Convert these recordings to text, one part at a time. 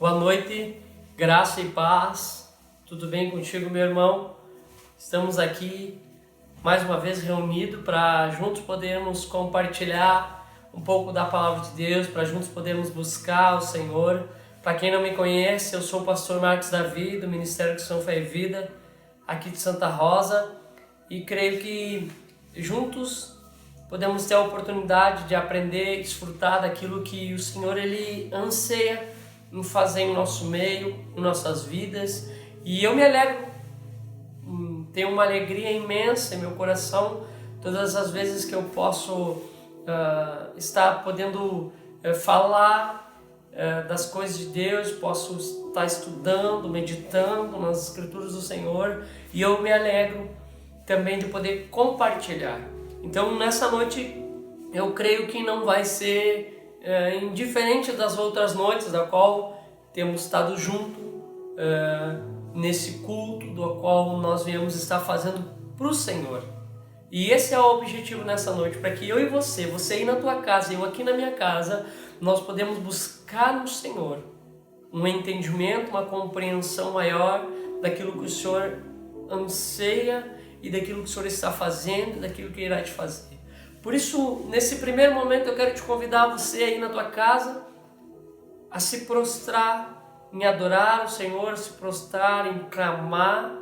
Boa noite, graça e paz. Tudo bem contigo, meu irmão? Estamos aqui mais uma vez reunidos para juntos podermos compartilhar um pouco da palavra de Deus, para juntos podermos buscar o Senhor. Para quem não me conhece, eu sou o pastor Marcos Davi, do Ministério Cristão Fé e Vida, aqui de Santa Rosa, e creio que juntos podemos ter a oportunidade de aprender e desfrutar daquilo que o Senhor ele anseia em fazer em nosso meio, em nossas vidas. E eu me alegro, tenho uma alegria imensa em meu coração todas as vezes que eu posso estar podendo falar das coisas de Deus, posso estar estudando, meditando nas Escrituras do Senhor, e eu me alegro também de poder compartilhar. Então nessa noite eu creio que não vai ser indiferente das outras noites da qual temos estado junto nesse culto do qual nós viemos estar fazendo para o Senhor. E esse é o objetivo nessa noite, para que eu e você aí na tua casa, eu aqui na minha casa, nós podemos buscar no Senhor um entendimento, uma compreensão maior daquilo que o Senhor anseia e daquilo que o Senhor está fazendo, daquilo que irá te fazer. Por isso, nesse primeiro momento, eu quero te convidar você aí na tua casa a se prostrar em adorar o Senhor, se prostrar em clamar,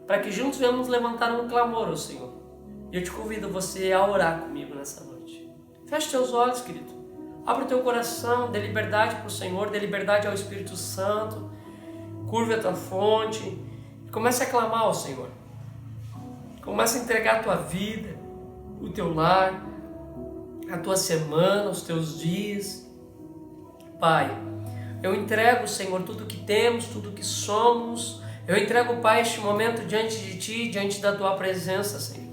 para que juntos venhamos levantar um clamor ao Senhor. E eu te convido você a orar comigo nessa noite. Feche teus olhos, querido. Abre o teu coração, dê liberdade para o Senhor, dê liberdade ao Espírito Santo. Curva a tua fronte e comece a clamar ao Senhor. Comece a entregar a tua vida, o teu lar, a tua semana, os teus dias. Pai, eu entrego, Senhor, tudo que temos, tudo que somos. Eu entrego, Pai, este momento diante de Ti, diante da Tua presença, Senhor.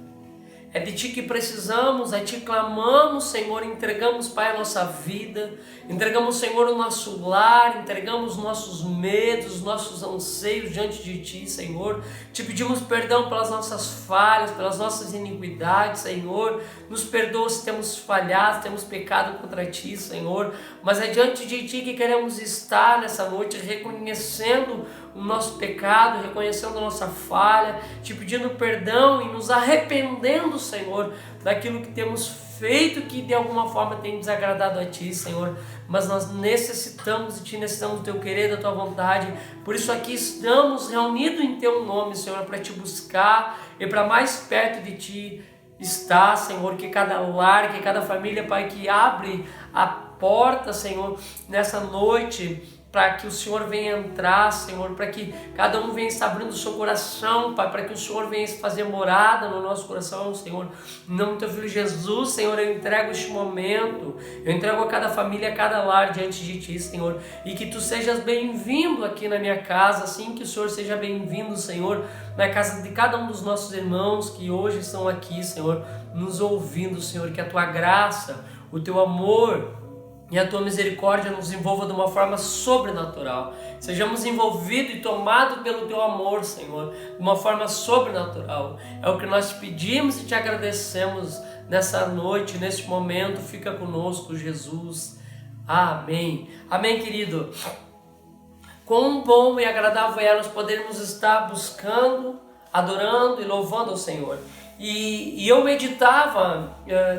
É de Ti que precisamos, é Ti que clamamos, Senhor, entregamos, Pai, a nossa vida, entregamos, Senhor, o nosso lar, entregamos nossos medos, nossos anseios diante de Ti, Senhor. Te pedimos perdão pelas nossas falhas, pelas nossas iniquidades, Senhor. Nos perdoa se temos falhado, se temos pecado contra Ti, Senhor. Mas é diante de Ti que queremos estar nessa noite, reconhecendo o nosso pecado, reconhecendo a nossa falha, Te pedindo perdão e nos arrependendo, Senhor, daquilo que temos feito que de alguma forma tem desagradado a Ti, Senhor. Mas nós necessitamos de Ti, necessitamos do Teu querer, da Tua vontade. Por isso aqui estamos reunidos em Teu nome, Senhor, para Te buscar e para mais perto de Ti estar, Senhor. Que cada lar, que cada família, Pai, que abre a porta, Senhor, nessa noite, para que o Senhor venha entrar, Senhor, para que cada um venha estar abrindo o seu coração, Pai, para que o Senhor venha fazer morada no nosso coração, Senhor. Em nome do Teu Filho Jesus, Senhor, eu entrego este momento, eu entrego a cada família, a cada lar diante de Ti, Senhor, e que Tu sejas bem-vindo aqui na minha casa, assim que o Senhor seja bem-vindo, Senhor, na casa de cada um dos nossos irmãos que hoje estão aqui, Senhor, nos ouvindo, Senhor, que a Tua graça, o Teu amor e a Tua misericórdia nos envolva de uma forma sobrenatural. Sejamos envolvidos e tomados pelo Teu amor, Senhor, de uma forma sobrenatural. É o que nós Te pedimos e Te agradecemos nessa noite, neste momento. Fica conosco, Jesus. Amém. Amém, querido. Quão bom e agradável é nós podermos estar buscando, adorando e louvando ao Senhor. E eu meditava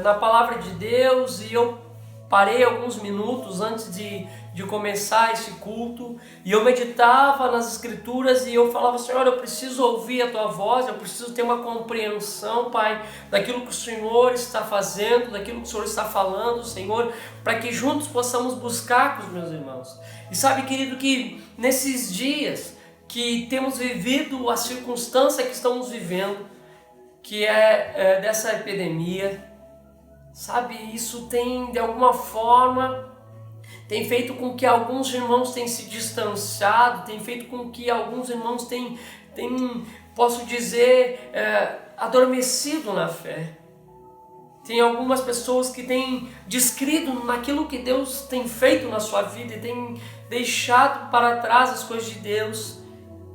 na palavra de Deus e eu parei alguns minutos antes de começar esse culto e eu meditava nas Escrituras e eu falava: Senhor, eu preciso ouvir a Tua voz, eu preciso ter uma compreensão, Pai, daquilo que o Senhor está fazendo, daquilo que o Senhor está falando, Senhor, para que juntos possamos buscar com os meus irmãos. E sabe, querido, que nesses dias que temos vivido a circunstância que estamos vivendo, que é dessa epidemia, sabe, isso tem de alguma forma tem feito com que alguns irmãos tenham se distanciado, tem feito com que alguns irmãos tenham posso dizer, adormecido na fé. Tem algumas pessoas que têm descrido naquilo que Deus tem feito na sua vida e têm deixado para trás as coisas de Deus,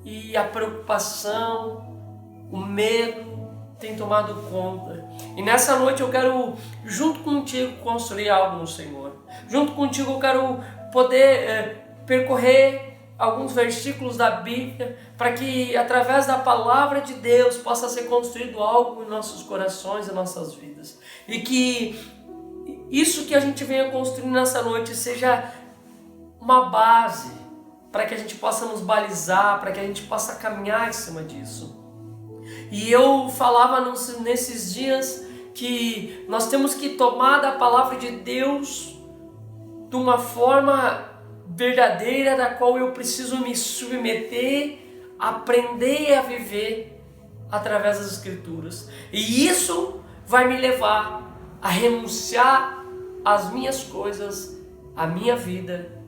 e a preocupação, o medo tem tomado conta. E nessa noite eu quero, junto contigo, construir algo no Senhor. Junto contigo eu quero poder percorrer alguns versículos da Bíblia, para que através da palavra de Deus possa ser construído algo em nossos corações e nossas vidas. E que isso que a gente venha construir nessa noite seja uma base para que a gente possa nos balizar, para que a gente possa caminhar em cima disso. E eu falava nesses dias que nós temos que tomar da palavra de Deus de uma forma verdadeira, da qual eu preciso me submeter, aprender a viver através das Escrituras. E isso vai me levar a renunciar às minhas coisas, à minha vida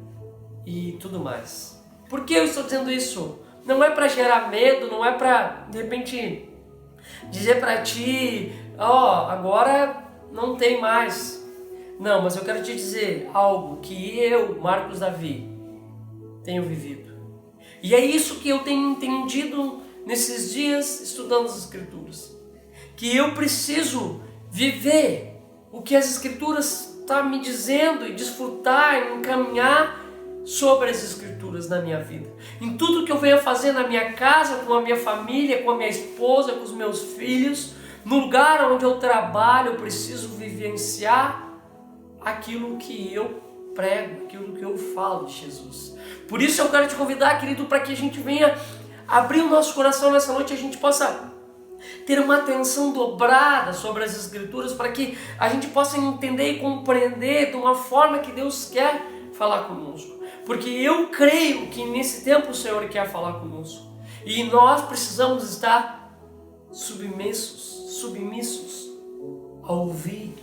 e tudo mais. Por que eu estou dizendo isso? Não é para gerar medo, não é para, de repente, dizer para ti, agora não tem mais. Não, mas eu quero te dizer algo que eu, Marcos Davi, tenho vivido. E é isso que eu tenho entendido nesses dias estudando as Escrituras. Que eu preciso viver o que as Escrituras estão me dizendo e desfrutar, encaminhar sobre as Escrituras na minha vida. Em tudo que eu venho fazer na minha casa, com a minha família, com a minha esposa, com os meus filhos, no lugar onde eu trabalho, eu preciso vivenciar aquilo que eu prego, aquilo que eu falo de Jesus. Por isso eu quero te convidar, querido, para que a gente venha abrir o nosso coração nessa noite, a gente possa ter uma atenção dobrada sobre as Escrituras, para que a gente possa entender e compreender de uma forma que Deus quer falar conosco. Porque eu creio que nesse tempo o Senhor quer falar conosco. E nós precisamos estar submissos a ouvir,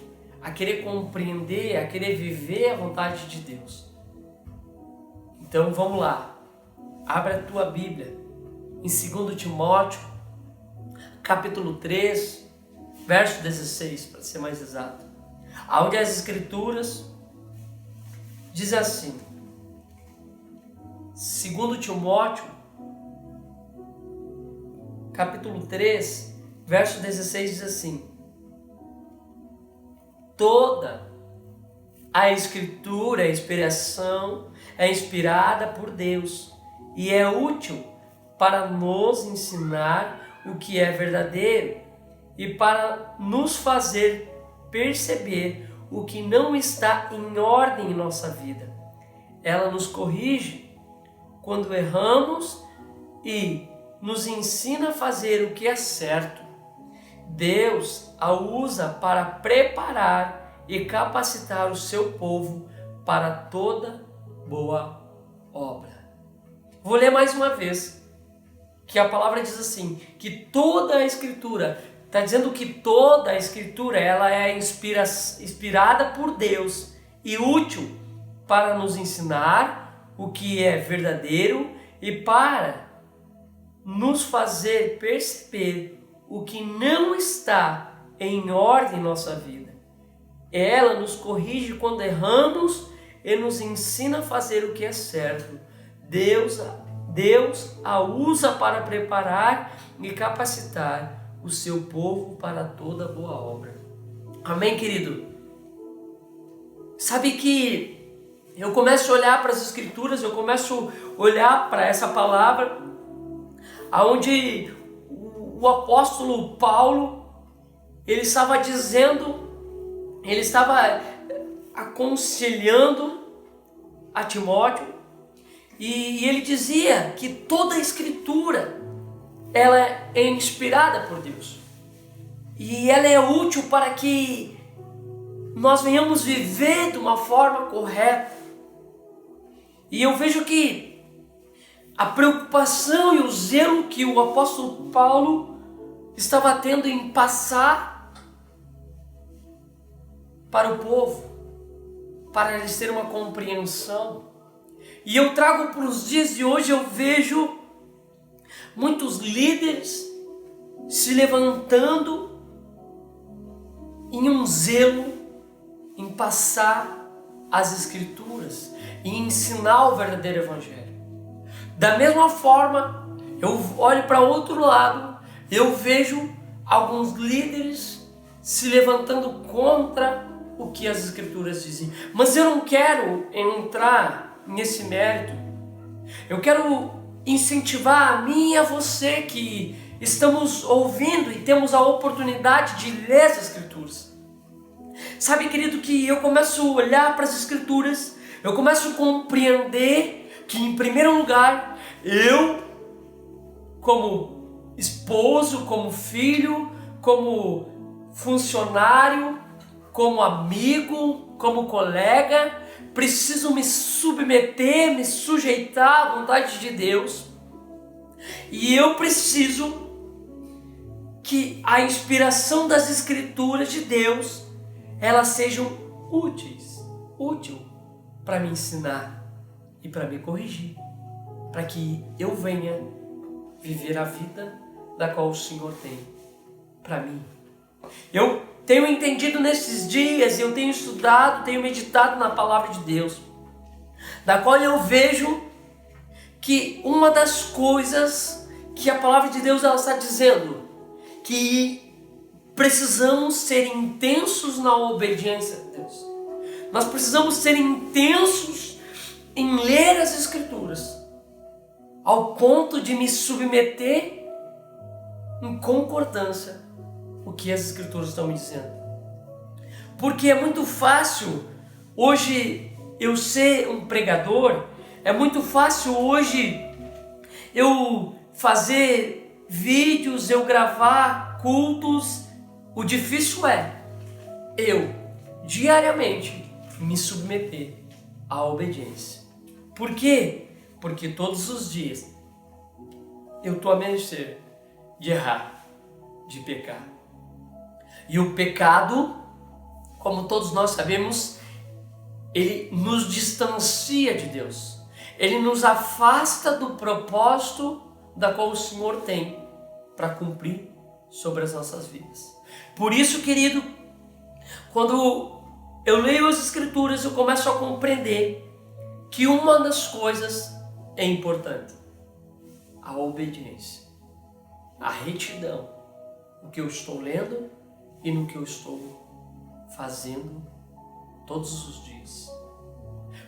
a querer compreender, a querer viver a vontade de Deus. Então vamos lá. Abre a tua Bíblia em 2 Timóteo, capítulo 3, verso 16, para ser mais exato. Onde as Escrituras diz assim, 2 Timóteo, capítulo 3, verso 16 diz assim: toda a Escritura, a inspiração, é inspirada por Deus e é útil para nos ensinar o que é verdadeiro e para nos fazer perceber o que não está em ordem em nossa vida. Ela nos corrige quando erramos e nos ensina a fazer o que é certo. Deus a usa para preparar e capacitar o seu povo para toda boa obra. Vou ler mais uma vez, que a palavra diz assim, que toda a Escritura, está dizendo que toda a Escritura ela é inspirada por Deus e útil para nos ensinar o que é verdadeiro e para nos fazer perceber o que não está em ordem em nossa vida. Ela nos corrige quando erramos e nos ensina a fazer o que é certo. Deus a usa para preparar e capacitar o seu povo para toda boa obra. Amém, querido? Sabe que eu começo a olhar para as Escrituras, eu começo a olhar para essa palavra, onde o apóstolo Paulo, ele estava dizendo, ele estava aconselhando a Timóteo, e ele dizia que toda a Escritura ela é inspirada por Deus e ela é útil para que nós venhamos viver de uma forma correta. E eu vejo que a preocupação e o zelo que o apóstolo Paulo estava tendo em passar para o povo, para eles terem uma compreensão. E eu trago para os dias de hoje, eu vejo muitos líderes se levantando em um zelo em passar as Escrituras e ensinar o verdadeiro Evangelho. Da mesma forma, eu olho para outro lado, eu vejo alguns líderes se levantando contra o que as Escrituras dizem. Mas eu não quero entrar nesse mérito, Eu quero incentivar a mim e a você que estamos ouvindo e temos a oportunidade de ler as Escrituras. Sabe, querido, que eu começo a olhar para as Escrituras, eu começo a compreender que, em primeiro lugar, eu, como esposo, como filho, como funcionário, como amigo, como colega, preciso me submeter, me sujeitar à vontade de Deus. E eu preciso que a inspiração das Escrituras de Deus, elas sejam útil para me ensinar e para me corrigir, para que eu venha viver a vida da qual o Senhor tem para mim. Eu tenho entendido nesses dias, eu tenho estudado, tenho meditado na palavra de Deus, da qual eu vejo que uma das coisas que a palavra de Deus ela está dizendo, que precisamos ser intensos na obediência a Deus. Nós precisamos ser intensos em ler as Escrituras, ao ponto de me submeter em concordância com o que as Escrituras estão me dizendo. Porque é muito fácil hoje eu ser um pregador, é muito fácil hoje eu fazer vídeos, eu gravar cultos. O difícil é eu diariamente me submeter à obediência. Por quê? Porque todos os dias eu estou a mercê de errar, de pecar. E o pecado, como todos nós sabemos, ele nos distancia de Deus. Ele nos afasta do propósito da qual o Senhor tem para cumprir sobre as nossas vidas. Por isso, querido, quando eu leio as Escrituras, eu começo a compreender que uma das coisas é importante: a obediência, a retidão, no que eu estou lendo e no que eu estou fazendo todos os dias.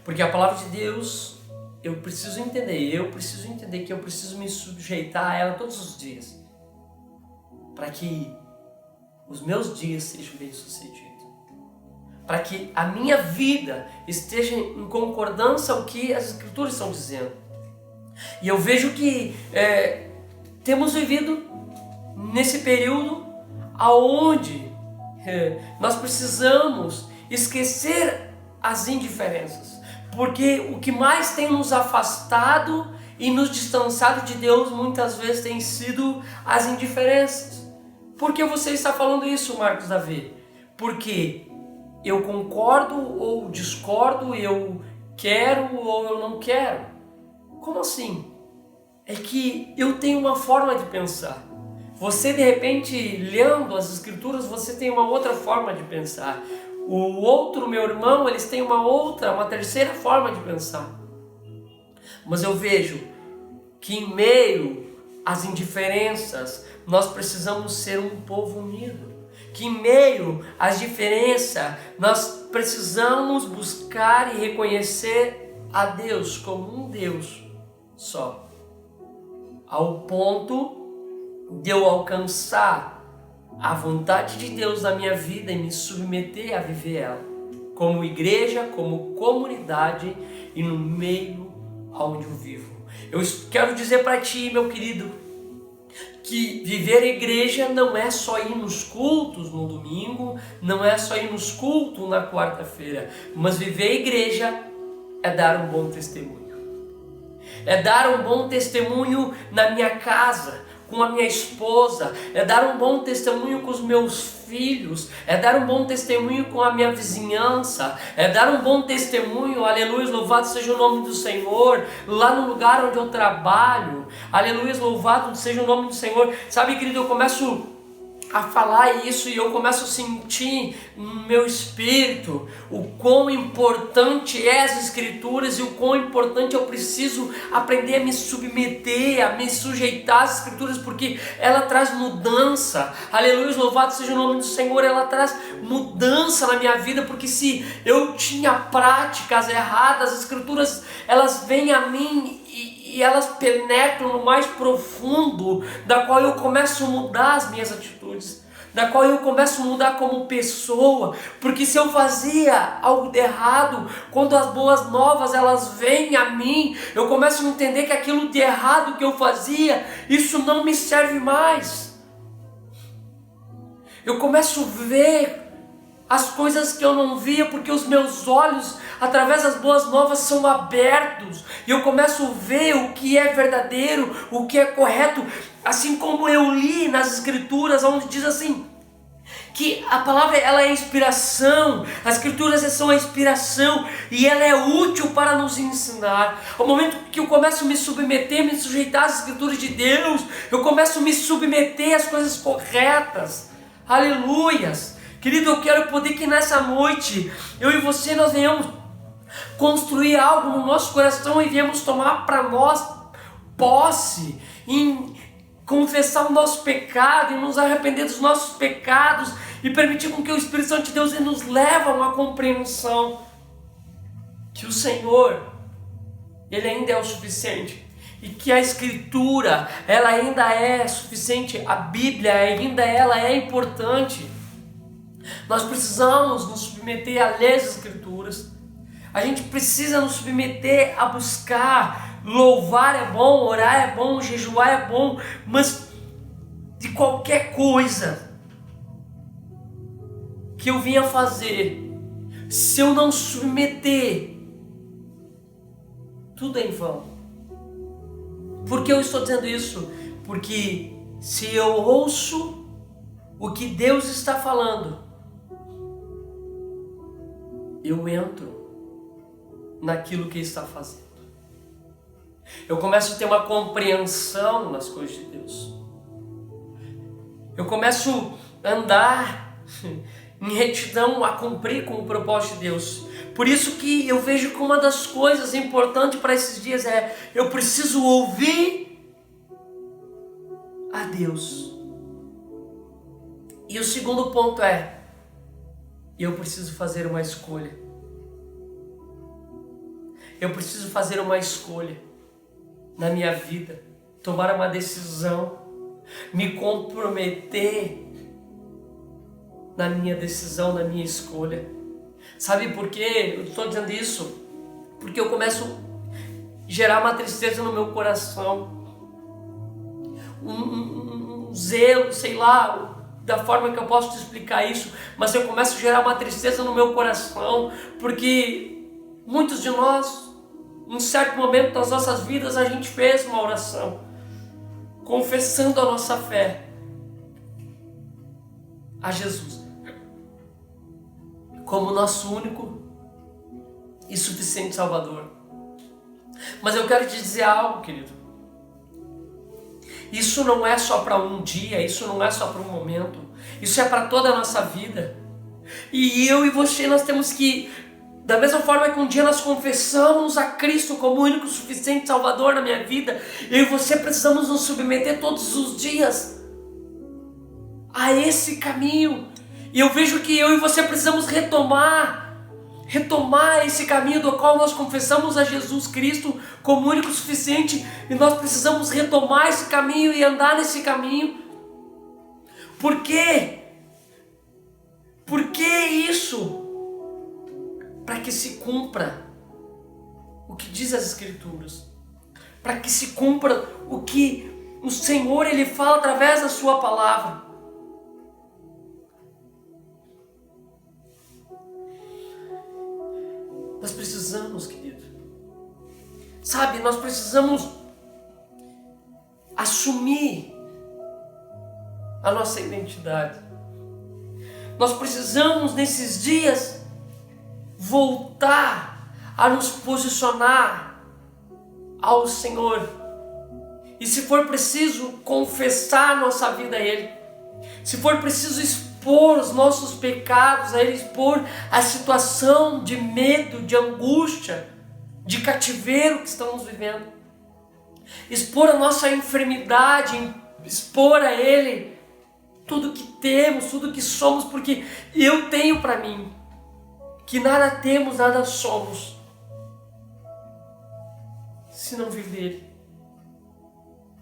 Porque a palavra de Deus, eu preciso entender que eu preciso me sujeitar a ela todos os dias, para que os meus dias sejam bem-sucedidos, para que a minha vida esteja em concordância com o que as Escrituras estão dizendo. E eu vejo que temos vivido nesse período aonde nós precisamos esquecer as indiferenças, porque o que mais tem nos afastado e nos distanciado de Deus muitas vezes tem sido as indiferenças. Por que você está falando isso, Marcos Davi? Porque eu concordo ou discordo, eu quero ou eu não quero. Como assim? É que eu tenho uma forma de pensar. Você, de repente, lendo as Escrituras, você tem uma outra forma de pensar. O outro, meu irmão, eles têm uma terceira forma de pensar. Mas eu vejo que em meio às indiferenças, nós precisamos ser um povo unido. Que em meio às diferenças, nós precisamos buscar e reconhecer a Deus como um Deus só. Ao ponto de eu alcançar a vontade de Deus na minha vida e me submeter a viver ela, como igreja, como comunidade e no meio onde eu vivo. Eu quero dizer para ti, meu querido, que viver a igreja não é só ir nos cultos no domingo, não é só ir nos cultos na quarta-feira, mas viver a igreja é dar um bom testemunho. É dar um bom testemunho na minha casa, com a minha esposa, é dar um bom testemunho com os meus filhos, é dar um bom testemunho com a minha vizinhança, é dar um bom testemunho, aleluia, louvado seja o nome do Senhor, lá no lugar onde eu trabalho, aleluia, louvado seja o nome do Senhor. Sabe, querido, eu começo a falar isso e eu começo a sentir no meu espírito o quão importante é as Escrituras e o quão importante eu preciso aprender a me submeter, a me sujeitar às Escrituras, porque ela traz mudança. Aleluia, louvado seja o nome do Senhor. Ela traz mudança na minha vida, porque se eu tinha práticas erradas, as Escrituras elas vêm a mim e elas penetram no mais profundo, da qual eu começo a mudar as minhas atitudes, da qual eu começo a mudar como pessoa, porque se eu fazia algo de errado, quando as boas novas elas vêm a mim, eu começo a entender que aquilo de errado que eu fazia, isso não me serve mais. Eu começo a ver as coisas que eu não via, porque os meus olhos, através das boas novas, são abertos. E eu começo a ver o que é verdadeiro, o que é correto. Assim como eu li nas Escrituras, onde diz assim, que a palavra ela é inspiração, as Escrituras são a inspiração e ela é útil para nos ensinar. Ao momento que eu começo a me submeter, me sujeitar às Escrituras de Deus, eu começo a me submeter às coisas corretas. Aleluias! Querido, eu quero poder que nessa noite, eu e você, nós venhamos construir algo no nosso coração e venhamos tomar para nós posse, em confessar o nosso pecado, e nos arrepender dos nossos pecados, e permitir com que o Espírito Santo de Deus ele nos leve a uma compreensão que o Senhor, Ele ainda é o suficiente. E que a Escritura, ela ainda é suficiente, a Bíblia ainda ela é importante. Nós precisamos nos submeter a ler as Escrituras. A gente precisa nos submeter a buscar. Louvar é bom, orar é bom, jejuar é bom, mas de qualquer coisa que eu vinha fazer, se eu não submeter, tudo é em vão. Por que eu estou dizendo isso? Porque se eu ouço o que Deus está falando, eu entro naquilo que Ele está fazendo. Eu começo a ter uma compreensão nas coisas de Deus. Eu começo a andar em retidão, a cumprir com o propósito de Deus. Por isso que eu vejo que uma das coisas importantes para esses dias é: eu preciso ouvir a Deus. E o segundo ponto é: eu preciso fazer uma escolha. Eu preciso fazer uma escolha na minha vida, tomar uma decisão, me comprometer na minha decisão, na minha escolha. Sabe por quê? Eu estou dizendo isso porque eu começo a gerar uma tristeza no meu coração, um zelo, sei lá, da forma que eu posso te explicar isso, mas eu começo a gerar uma tristeza no meu coração, porque muitos de nós, em certo momento das nossas vidas, a gente fez uma oração, confessando a nossa fé a Jesus como nosso único e suficiente Salvador. Mas eu quero te dizer algo, querido. Isso não é só para um dia, isso não é só para um momento, isso é para toda a nossa vida. E eu e você, nós temos que, da mesma forma que um dia nós confessamos a Cristo como o único suficiente Salvador na minha vida, eu e você precisamos nos submeter todos os dias a esse caminho. E eu vejo que eu e você precisamos retomar esse caminho do qual nós confessamos a Jesus Cristo como o único suficiente, e nós precisamos retomar esse caminho e andar nesse caminho. Por quê? Por que isso? Para que se cumpra o que diz as Escrituras, para que se cumpra o que o Senhor Ele fala através da sua palavra. Nós precisamos, querido, sabe, nós precisamos assumir a nossa identidade. Nós precisamos nesses dias voltar a nos posicionar ao Senhor, e se for preciso confessar nossa vida a Ele. Se for preciso expor os nossos pecados a Ele, expor a situação de medo, de angústia, de cativeiro que estamos vivendo, expor a nossa enfermidade, expor a Ele tudo que temos, tudo que somos, porque eu tenho para mim que nada temos, nada somos, se não vir dele.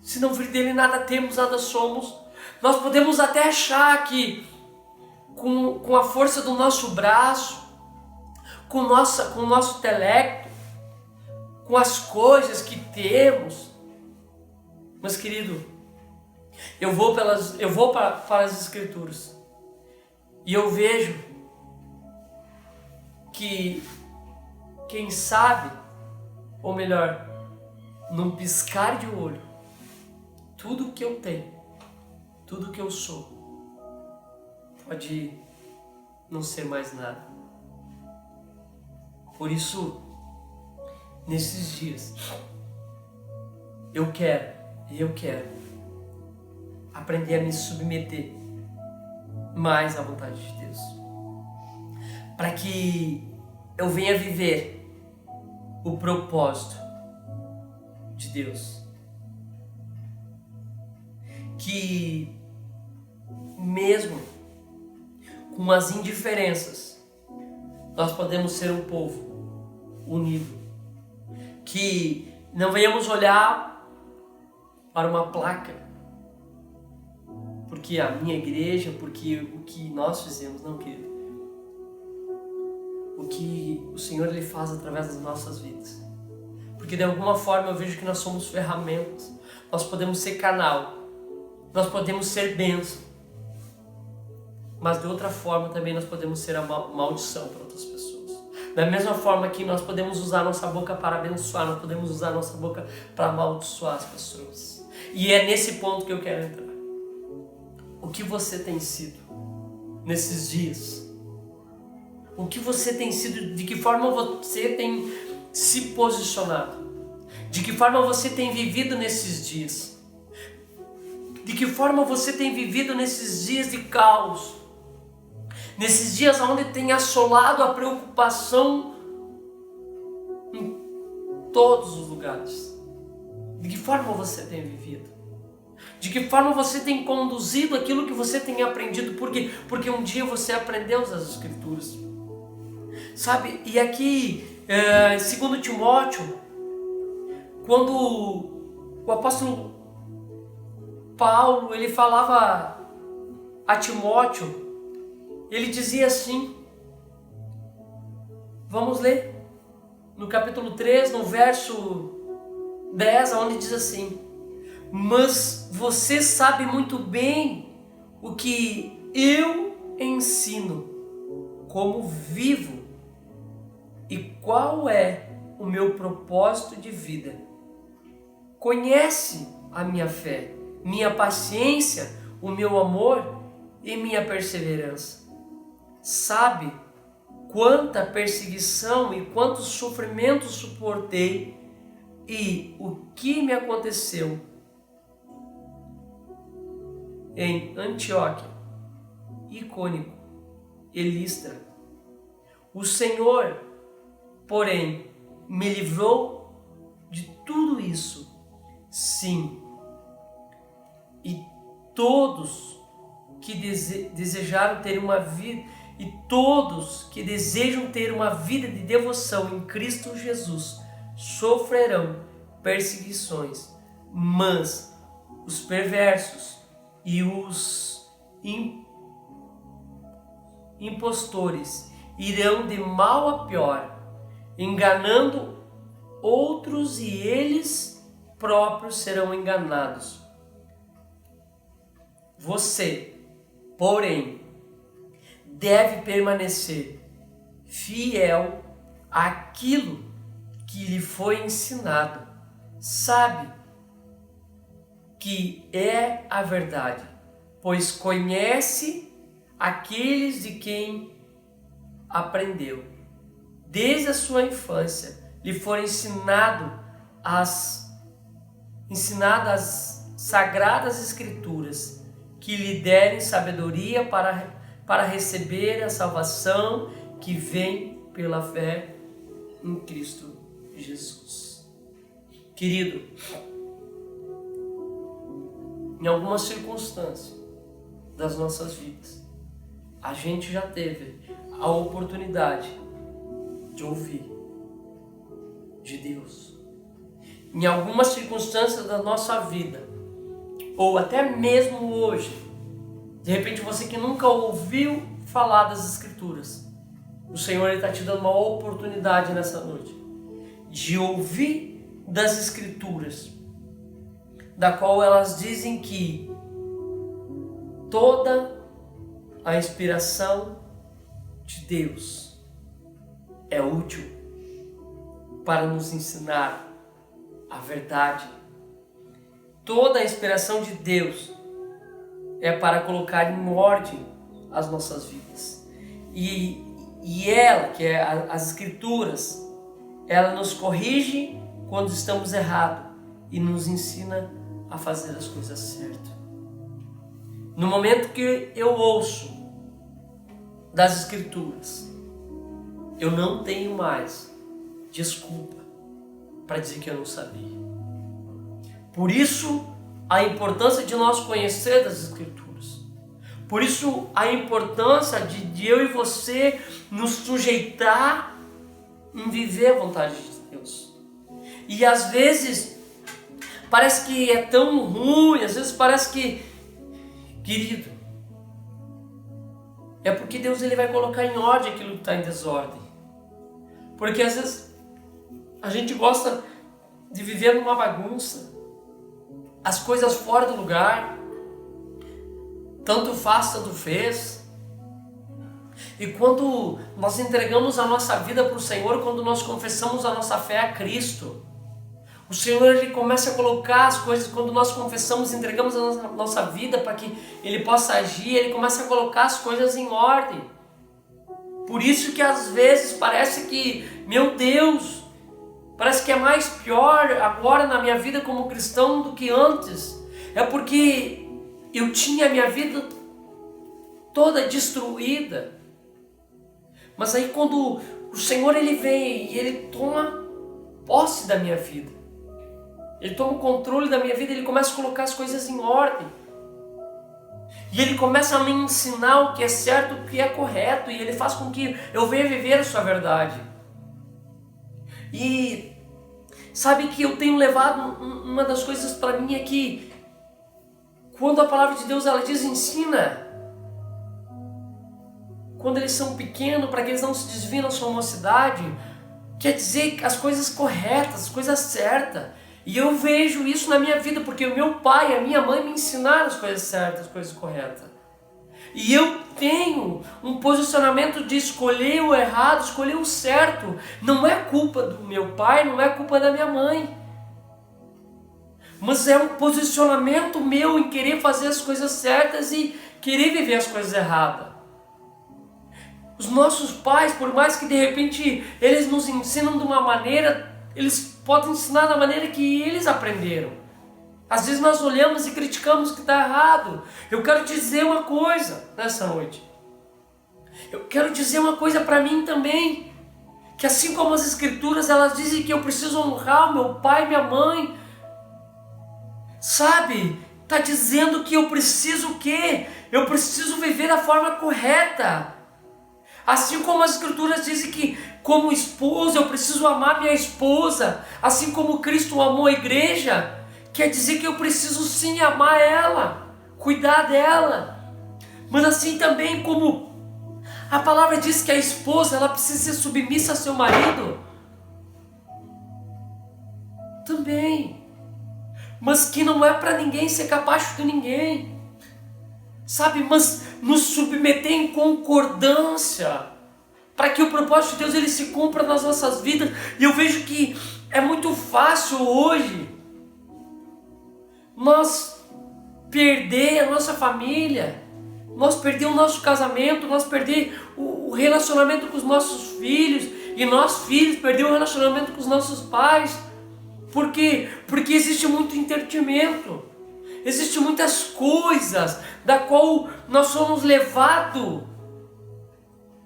Se não vir dele, nada temos, nada somos. Nós podemos até achar que com a força do nosso braço, com o nosso intelecto, com as coisas que temos, mas querido, eu vou para as Escrituras e eu vejo que, quem sabe, ou melhor, num piscar de olho, tudo que eu tenho, tudo que eu sou, pode não ser mais nada. Por isso, nesses dias, eu quero aprender a me submeter mais à vontade de Deus, para que eu venha viver o propósito de Deus. Que mesmo com as indiferenças, nós podemos ser um povo unido. Que não venhamos olhar para uma placa, porque a minha igreja, porque o que nós fizemos, não, querido. O que o Senhor Ele faz através das nossas vidas. Porque de alguma forma eu vejo que nós somos ferramentas. Nós podemos ser canal. Nós podemos ser bênção. Mas de outra forma também nós podemos ser a maldição para outras pessoas. Da mesma forma que nós podemos usar a nossa boca para abençoar, nós podemos usar a nossa boca para amaldiçoar as pessoas. E é nesse ponto que eu quero entrar. O que você tem sido nesses dias? O que você tem sido, de que forma você tem se posicionado? De que forma você tem vivido nesses dias? De que forma você tem vivido nesses dias de caos? Nesses dias onde tem assolado a preocupação em todos os lugares. De que forma você tem vivido? De que forma você tem conduzido aquilo que você tem aprendido? Porque um dia você aprendeu as Escrituras. Sabe? E aqui, 2 Timóteo, quando o apóstolo Paulo, ele falava a Timóteo, ele dizia assim, vamos ler, no capítulo 3, no verso 10, onde diz assim: mas você sabe muito bem o que eu ensino, como vivo, e qual é o meu propósito de vida. Conhece a minha fé, minha paciência, o meu amor e minha perseverança. Sabe quanta perseguição e quantos sofrimentos suportei e o que me aconteceu em Antioquia, Icônio e Listra. O Senhor, porém, me livrou de tudo isso. Sim, e todos que desejaram ter uma vida, e todos que desejam ter uma vida de devoção em Cristo Jesus sofrerão perseguições, mas os perversos e os impostores irão de mal a pior, enganando outros, e eles próprios serão enganados. Você, porém, deve permanecer fiel àquilo que lhe foi ensinado. Sabe que é a verdade, pois conhece aqueles de quem aprendeu. Desde a sua infância lhe foram ensinadas as sagradas Escrituras, que lhe derem sabedoria para receber a salvação que vem pela fé em Cristo Jesus. Querido, em alguma circunstância das nossas vidas, a gente já teve a oportunidade de ouvir de Deus. Em alguma circunstância da nossa vida, ou até mesmo hoje, de repente você que nunca ouviu falar das Escrituras, o Senhor está te dando uma oportunidade nessa noite de ouvir das Escrituras, da qual elas dizem que toda a inspiração de Deus é útil para nos ensinar a verdade. Toda a inspiração de Deus é para colocar em ordem as nossas vidas. E ela, que é as Escrituras, ela nos corrige quando estamos errados e nos ensina a fazer as coisas certas. No momento que eu ouço das Escrituras, eu não tenho mais desculpa para dizer que eu não sabia. Por isso, a importância de nós conhecer das Escrituras. Por isso, a importância de eu e você nos sujeitar em viver a vontade de Deus. E às vezes, parece que é tão ruim, às vezes parece que, querido, é porque Deus ele vai colocar em ordem aquilo que está em desordem. Porque às vezes a gente gosta de viver numa bagunça, as coisas fora do lugar, tanto faz, tanto fez. E quando nós entregamos a nossa vida para o Senhor, quando nós confessamos a nossa fé a Cristo, o Senhor ele começa a colocar as coisas, quando nós confessamos, entregamos a nossa vida para que Ele possa agir, Ele começa a colocar as coisas em ordem. Por isso que às vezes parece que, meu Deus, parece que é mais pior agora na minha vida como cristão do que antes. É porque eu tinha a minha vida toda destruída. Mas aí quando o Senhor ele vem e Ele toma posse da minha vida, Ele toma o controle da minha vida, Ele começa a colocar as coisas em ordem. E Ele começa a me ensinar o que é certo, o que é correto, e Ele faz com que eu venha viver a sua verdade. E sabe que eu tenho levado, uma das coisas para mim é que quando a palavra de Deus ela diz ensina, quando eles são pequenos, para que eles não se desviem na sua mocidade, quer dizer as coisas corretas, as coisas certas. E eu vejo isso na minha vida, porque o meu pai e a minha mãe me ensinaram as coisas certas, as coisas corretas. E eu tenho um posicionamento de escolher o errado, escolher o certo. Não é culpa do meu pai, não é culpa da minha mãe. Mas é um posicionamento meu em querer fazer as coisas certas e querer viver as coisas erradas. Os nossos pais, por mais que de repente eles nos ensinam de uma maneira, eles podem ensinar da maneira que eles aprenderam. Às vezes nós olhamos e criticamos o que está errado. Eu quero te dizer uma coisa nessa noite. Eu quero dizer uma coisa para mim também. Que assim como as Escrituras elas dizem que eu preciso honrar o meu pai e minha mãe. Sabe? Está dizendo que eu preciso o quê? Eu preciso viver da forma correta. Assim como as Escrituras dizem que como esposa eu preciso amar minha esposa, assim como Cristo amou a igreja, quer dizer que eu preciso sim amar ela, cuidar dela. Mas assim também como a palavra diz que a esposa ela precisa ser submissa ao seu marido, também. Mas que não é para ninguém ser capacho de ninguém, sabe? Mas nos submeter em concordância, para que o propósito de Deus ele se cumpra nas nossas vidas. E eu vejo que é muito fácil hoje nós perder a nossa família, nós perder o nosso casamento, nós perder o relacionamento com os nossos filhos, e nós filhos perder o relacionamento com os nossos pais. Por quê? Porque existe muito entendimento. Existem muitas coisas da qual nós somos levados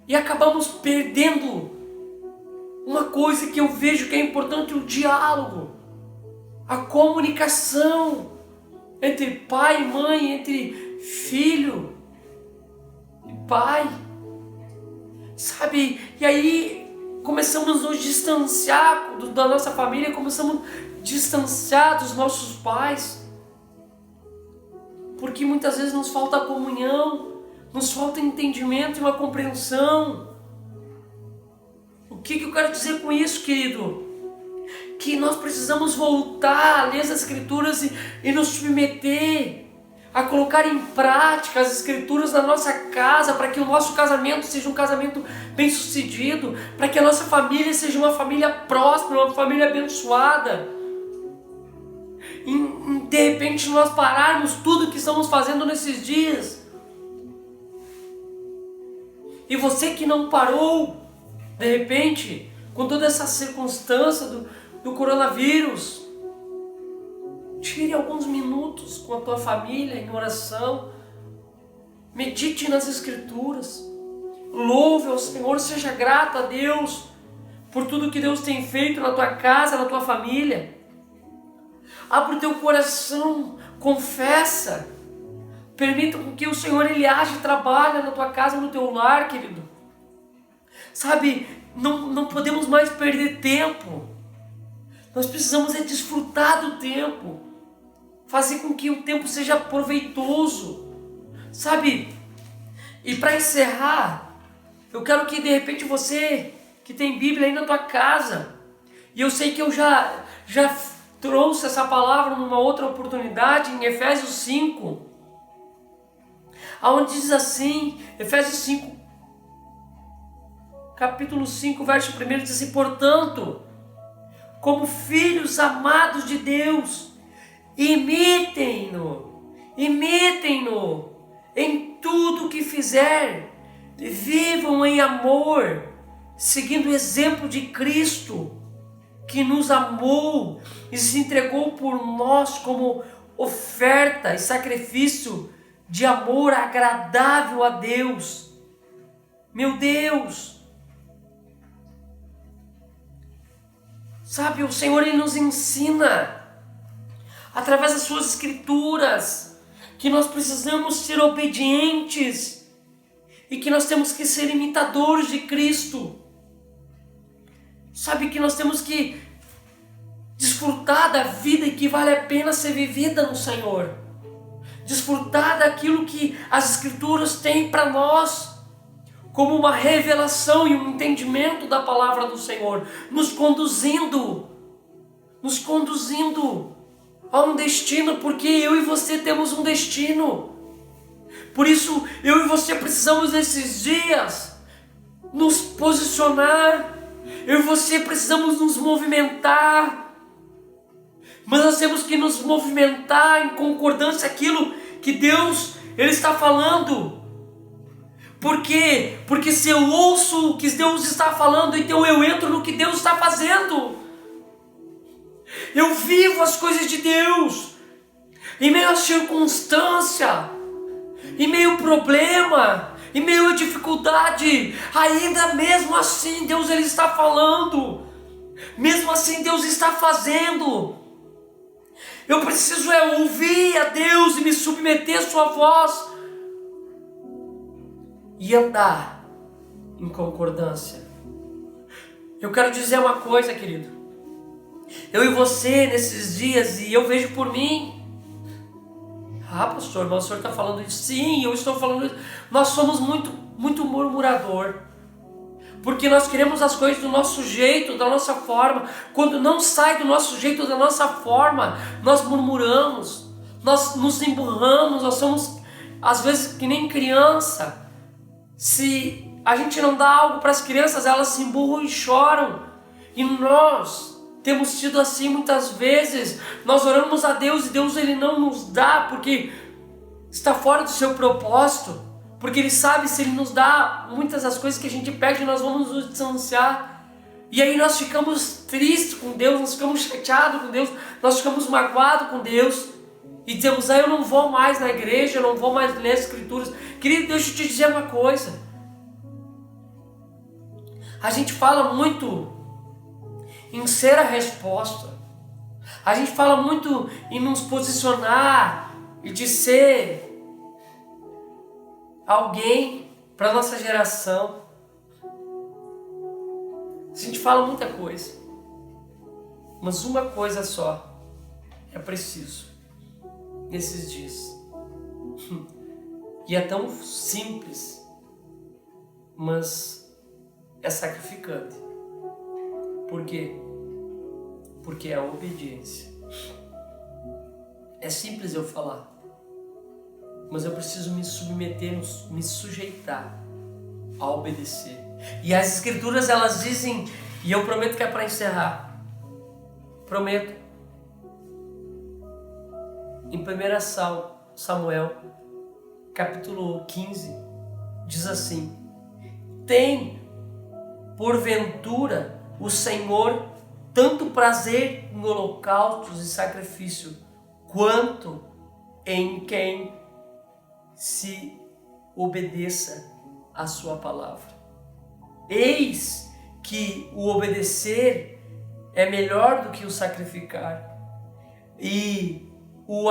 e acabamos perdendo uma coisa que eu vejo que é importante: o diálogo, a comunicação entre pai e mãe, entre filho e pai, sabe? E aí começamos a nos distanciar da nossa família, começamos a distanciar dos nossos pais, porque muitas vezes nos falta comunhão, nos falta entendimento e uma compreensão. O que eu quero dizer com isso, querido? Que nós precisamos voltar a ler as Escrituras e nos submeter a colocar em prática as Escrituras na nossa casa, para que o nosso casamento seja um casamento bem sucedido, para que a nossa família seja uma família próspera, uma família abençoada. E de repente nós pararmos tudo que estamos fazendo nesses dias. E você que não parou, de repente, com toda essa circunstância do coronavírus, tire alguns minutos com a tua família em oração, medite nas Escrituras, louve ao Senhor, seja grato a Deus por tudo que Deus tem feito na tua casa, na tua família. Abre o teu coração, confessa, permita com que o Senhor Ele age e trabalhe na tua casa, no teu lar, querido. Sabe, não podemos mais perder tempo. Nós precisamos desfrutar do tempo, fazer com que o tempo seja proveitoso, sabe? E para encerrar, eu quero que de repente você que tem Bíblia aí na tua casa, e eu sei que eu já trouxe essa palavra numa outra oportunidade, em Efésios 5, onde diz assim, Efésios 5, capítulo 5, verso 1, diz assim: portanto, como filhos amados de Deus, imitem-no em tudo que fizer, vivam em amor, seguindo o exemplo de Cristo, que nos amou e se entregou por nós como oferta e sacrifício de amor agradável a Deus. Meu Deus! Sabe, o Senhor Ele nos ensina, através das suas Escrituras, que nós precisamos ser obedientes e que nós temos que ser imitadores de Cristo. Sabe que nós temos que desfrutar da vida que vale a pena ser vivida no Senhor. Desfrutar daquilo que as Escrituras têm para nós, como uma revelação e um entendimento da palavra do Senhor, nos conduzindo a um destino, porque eu e você temos um destino. Por isso, eu e você precisamos nesses dias nos posicionar. Eu e você precisamos nos movimentar, mas nós temos que nos movimentar em concordância com aquilo que Deus Ele está falando. Por quê? Porque se eu ouço o que Deus está falando, então eu entro no que Deus está fazendo. Eu vivo as coisas de Deus, em meio à circunstância, em meio ao problema, em meio à dificuldade, ainda mesmo assim Deus Ele está falando, mesmo assim Deus está fazendo. Eu preciso ouvir a Deus e me submeter à sua voz e andar em concordância. Eu quero dizer uma coisa, querido, eu e você nesses dias, e eu vejo por mim. Pastor, mas o senhor está falando isso? Sim, eu estou falando isso. Nós somos muito murmurador, porque nós queremos as coisas do nosso jeito, da nossa forma. Quando não sai do nosso jeito, da nossa forma, nós murmuramos, nós nos emburramos, nós somos às vezes que nem criança. Se a gente não dá algo para as crianças, elas se emburram e choram. E nós temos sido assim muitas vezes. Nós oramos a Deus e Deus Ele não nos dá porque está fora do seu propósito, porque Ele sabe, se Ele nos dá muitas das coisas que a gente pede, nós vamos nos distanciar. E aí nós ficamos tristes com Deus, nós ficamos chateados com Deus, nós ficamos magoados com Deus. e dizemos, eu não vou mais na igreja, eu não vou mais ler as escrituras. Querido, deixa eu te dizer uma coisa. A gente fala muito em ser a resposta. A gente fala muito em nos posicionar e de ser alguém para a nossa geração. A gente fala muita coisa. Mas uma coisa só é preciso nesses dias. E é tão simples, mas é sacrificante. Por quê? Porque é a obediência. É simples eu falar, mas eu preciso me submeter, me sujeitar a obedecer. E as escrituras, elas dizem, e eu prometo que é para encerrar, prometo, em 1 Samuel, capítulo 15, diz assim: tem porventura o Senhor tanto prazer em holocaustos e sacrifício, quanto em quem se obedeça a sua palavra. Eis que o obedecer é melhor do que o sacrificar, e o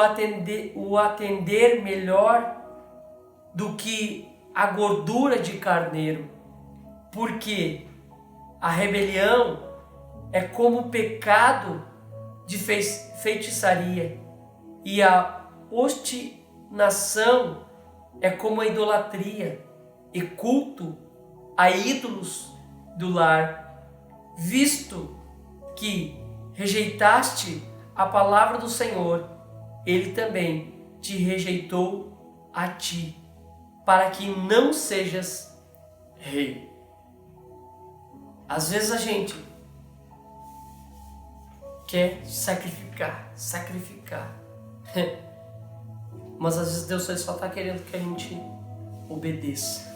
atender melhor do que a gordura de carneiro, porque a rebelião é como o pecado de feitiçaria, e a obstinação é como a idolatria e culto a ídolos do lar. Visto que rejeitaste a palavra do Senhor, Ele também te rejeitou a ti, para que não sejas rei. Às vezes a gente quer sacrificar, mas às vezes Deus só está querendo que a gente obedeça,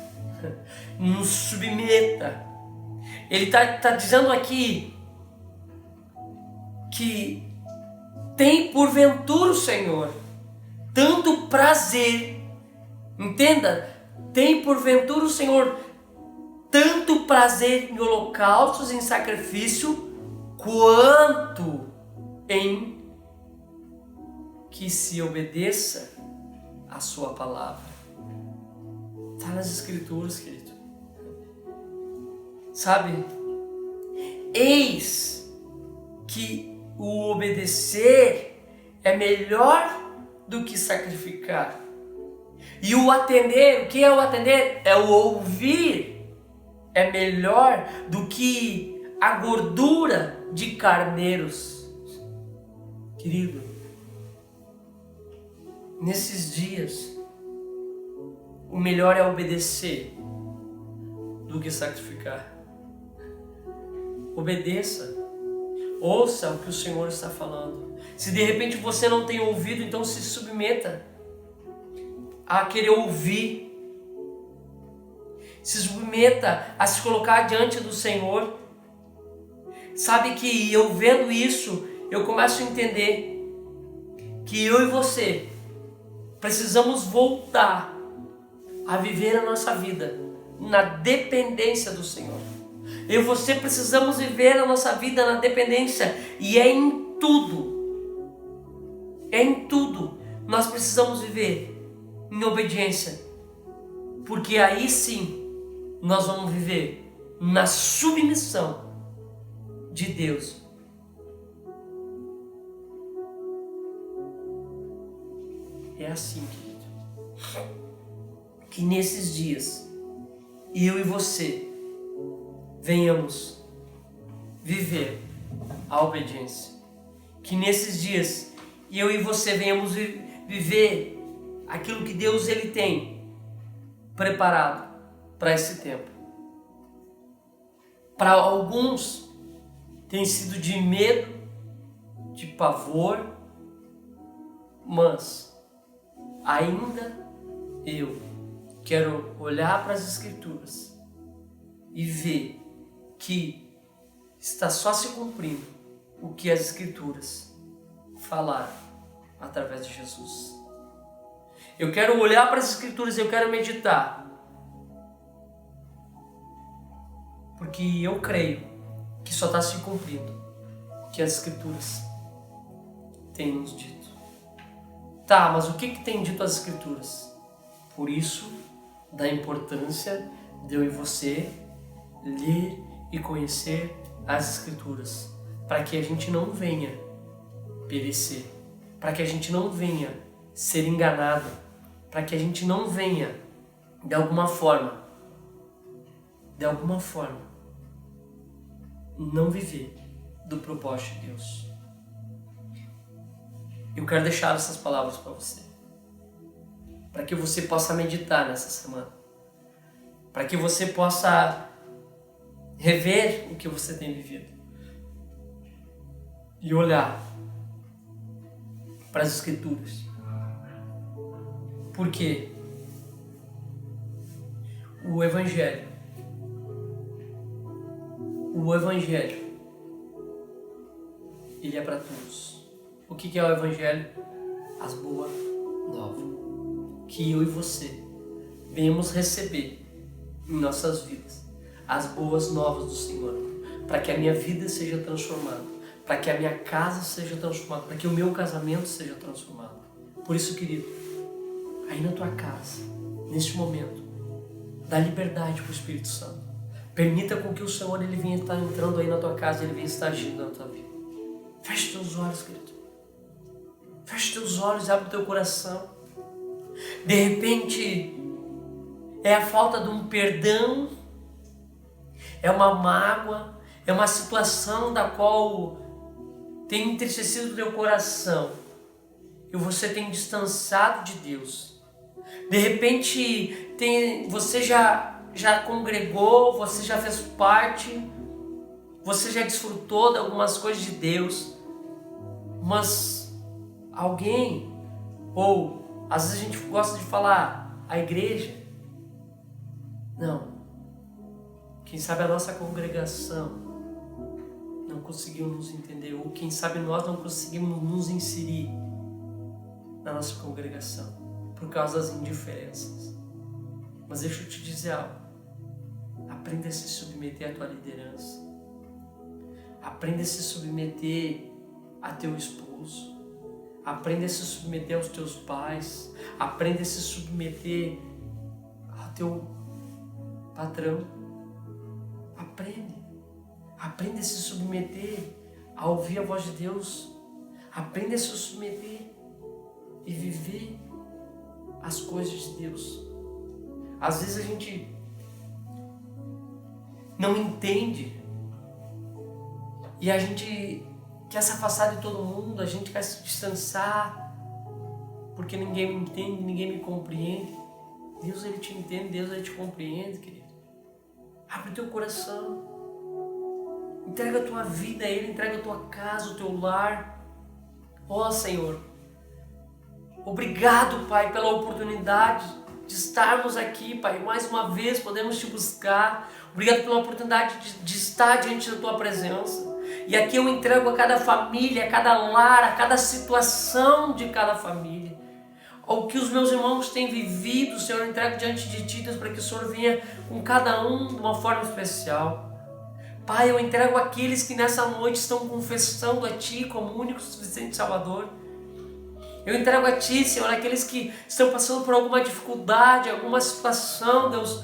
nos submeta. Ele está dizendo aqui que tem porventura o Senhor tanto prazer, entenda, tem porventura o Senhor tanto prazer em holocaustos, em sacrifício, quanto em que se obedeça a sua palavra. Está nas escrituras, querido. Sabe? Eis que o obedecer é melhor do que sacrificar. E o atender, o que é o atender? É o ouvir. É melhor do que a gordura de carneiros. Querido, nesses dias, o melhor é obedecer do que sacrificar. Obedeça. Ouça o que o Senhor está falando. Se de repente você não tem ouvido, então se submeta a querer ouvir. Se submeta a se colocar diante do Senhor. Sabe que eu vendo isso, eu começo a entender que eu e você precisamos voltar a viver a nossa vida na dependência do Senhor. Eu e você precisamos viver a nossa vida na dependência, e é em tudo. É em tudo. Nós precisamos viver em obediência, porque aí sim nós vamos viver na submissão de Deus. É assim, querido, que nesses dias eu e você venhamos viver a obediência. Que nesses dias eu e você venhamos viver aquilo que Deus ele tem preparado para esse tempo. Para alguns tem sido de medo, de pavor, mas ainda eu quero olhar para as Escrituras e ver que está só se cumprindo o que as Escrituras falaram através de Jesus. Eu quero olhar para as Escrituras e eu quero meditar. Porque eu creio que só está se cumprindo o que as Escrituras têm nos dito. Tá, mas o que tem dito as Escrituras? Por isso, da importância de eu e você ler e conhecer as Escrituras, para que a gente não venha perecer, para que a gente não venha ser enganado, para que a gente não venha, de alguma forma, não viver do propósito de Deus. Eu quero deixar essas palavras para você, para que você possa meditar nessa semana, para que você possa rever o que você tem vivido e olhar para as Escrituras. Porque o Evangelho, ele é para todos. O que é o Evangelho? As boas novas que eu e você venhamos receber em nossas vidas. As boas novas do Senhor, para que a minha vida seja transformada, para que a minha casa seja transformada, para que o meu casamento seja transformado. Por isso, querido, aí na tua casa, neste momento, dá liberdade para o Espírito Santo. Permita com que o Senhor ele venha estar entrando aí na tua casa, ele venha estar agindo na tua vida. Feche teus olhos, querido. Feche teus olhos, abre o teu coração. De repente, é a falta de um perdão, é uma mágoa, é uma situação da qual tem entristecido o teu coração e você tem distanciado de Deus. De repente, você já congregou, você já fez parte, você já desfrutou de algumas coisas de Deus, mas alguém, ou às vezes a gente gosta de falar, a igreja, não, quem sabe a nossa congregação não conseguiu nos entender, ou quem sabe nós não conseguimos nos inserir na nossa congregação, por causa das indiferenças. Mas deixa eu te dizer algo, aprenda a se submeter à tua liderança, aprenda a se submeter a teu esposo, aprenda a se submeter aos teus pais, aprenda a se submeter ao teu patrão, aprenda a se submeter a ouvir a voz de Deus, aprenda a se submeter e viver as coisas de Deus. Às vezes a gente não entende e a gente quer se afastar de todo mundo, a gente quer se distanciar porque ninguém me entende, ninguém me compreende. Deus ele te entende, Deus ele te compreende, querido. Abre o teu coração, entrega a tua vida a Ele, entrega a tua casa, o teu lar. Ó Senhor, obrigado, Pai, pela oportunidade de estarmos aqui, Pai, mais uma vez podemos te buscar. Obrigado pela oportunidade de estar diante da tua presença. E aqui eu entrego a cada família, a cada lar, a cada situação de cada família. O que os meus irmãos têm vivido, Senhor, eu entrego diante de Ti, Deus, para que o Senhor venha com cada um de uma forma especial. Pai, eu entrego aqueles que nessa noite estão confessando a Ti como único e suficiente Salvador. Eu entrego a Ti, Senhor, aqueles que estão passando por alguma dificuldade, alguma situação, Deus,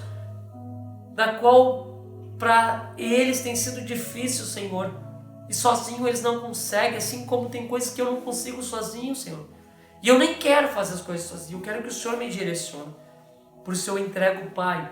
da qual para eles tem sido difícil, Senhor. E sozinho eles não conseguem, assim como tem coisas que eu não consigo sozinho, Senhor. E eu nem quero fazer as coisas sozinho, eu quero que o Senhor me direcione. Por isso eu entrego, Pai,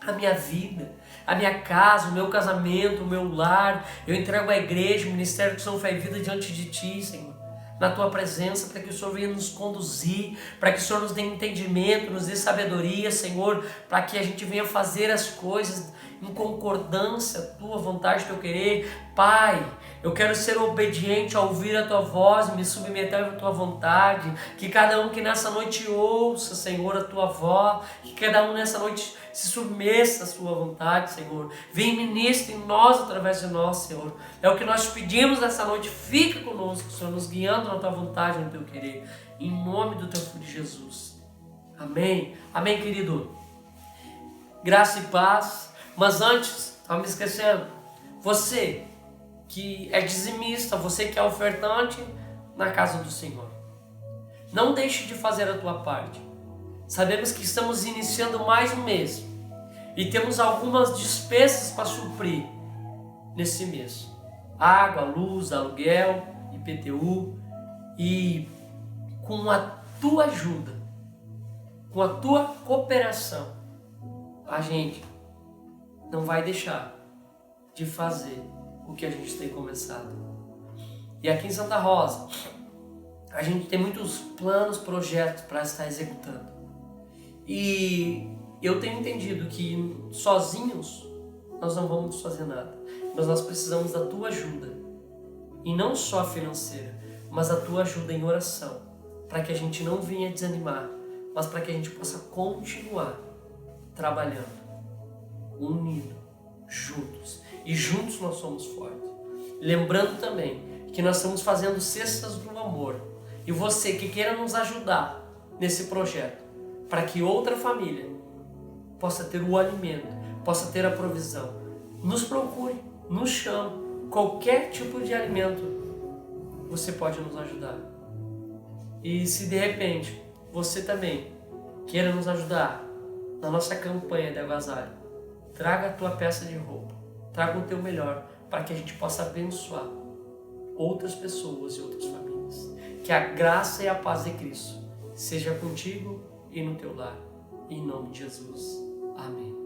a minha vida, a minha casa, o meu casamento, o meu lar. Eu entrego a igreja, o ministério de São Fé e Vida diante de Ti, Senhor. Na Tua presença, para que o Senhor venha nos conduzir, para que o Senhor nos dê entendimento, nos dê sabedoria, Senhor, para que a gente venha fazer as coisas em concordância, Tua vontade, Teu querer. Pai, eu quero ser obediente a ouvir a Tua voz, me submeter à Tua vontade, que cada um que nessa noite ouça, Senhor, a Tua voz, que cada um nessa noite se submeta à sua vontade, Senhor. Vem e ministre em nós, através de nós, Senhor. É o que nós te pedimos nessa noite. Fica conosco, Senhor, nos guiando na tua vontade, no teu querer. Em nome do teu Filho Jesus. Amém. Amém, querido. Graça e paz. Mas antes, estava me esquecendo. Você que é dizimista, você que é ofertante na casa do Senhor, não deixe de fazer a tua parte. Sabemos que estamos iniciando mais um mês e temos algumas despesas para suprir nesse mês: água, luz, aluguel, IPTU. E com a tua ajuda, com a tua cooperação, a gente não vai deixar de fazer o que a gente tem começado. E aqui em Santa Rosa, a gente tem muitos planos, projetos para estar executando. E eu tenho entendido que sozinhos nós não vamos fazer nada. Mas nós precisamos da tua ajuda. E não só financeira, mas a tua ajuda em oração. Para que a gente não venha desanimar, mas para que a gente possa continuar trabalhando, unido, juntos. E juntos nós somos fortes. Lembrando também que nós estamos fazendo Cestas do Amor. E você que queira nos ajudar nesse projeto, para que outra família possa ter o alimento, possa ter a provisão, nos procure, nos chame. Qualquer tipo de alimento você pode nos ajudar. E se de repente você também queira nos ajudar na nossa campanha de agasalho, traga a tua peça de roupa, traga o teu melhor, para que a gente possa abençoar outras pessoas e outras famílias. Que a graça e a paz de Cristo seja contigo e no teu lar. Em nome de Jesus. Amém.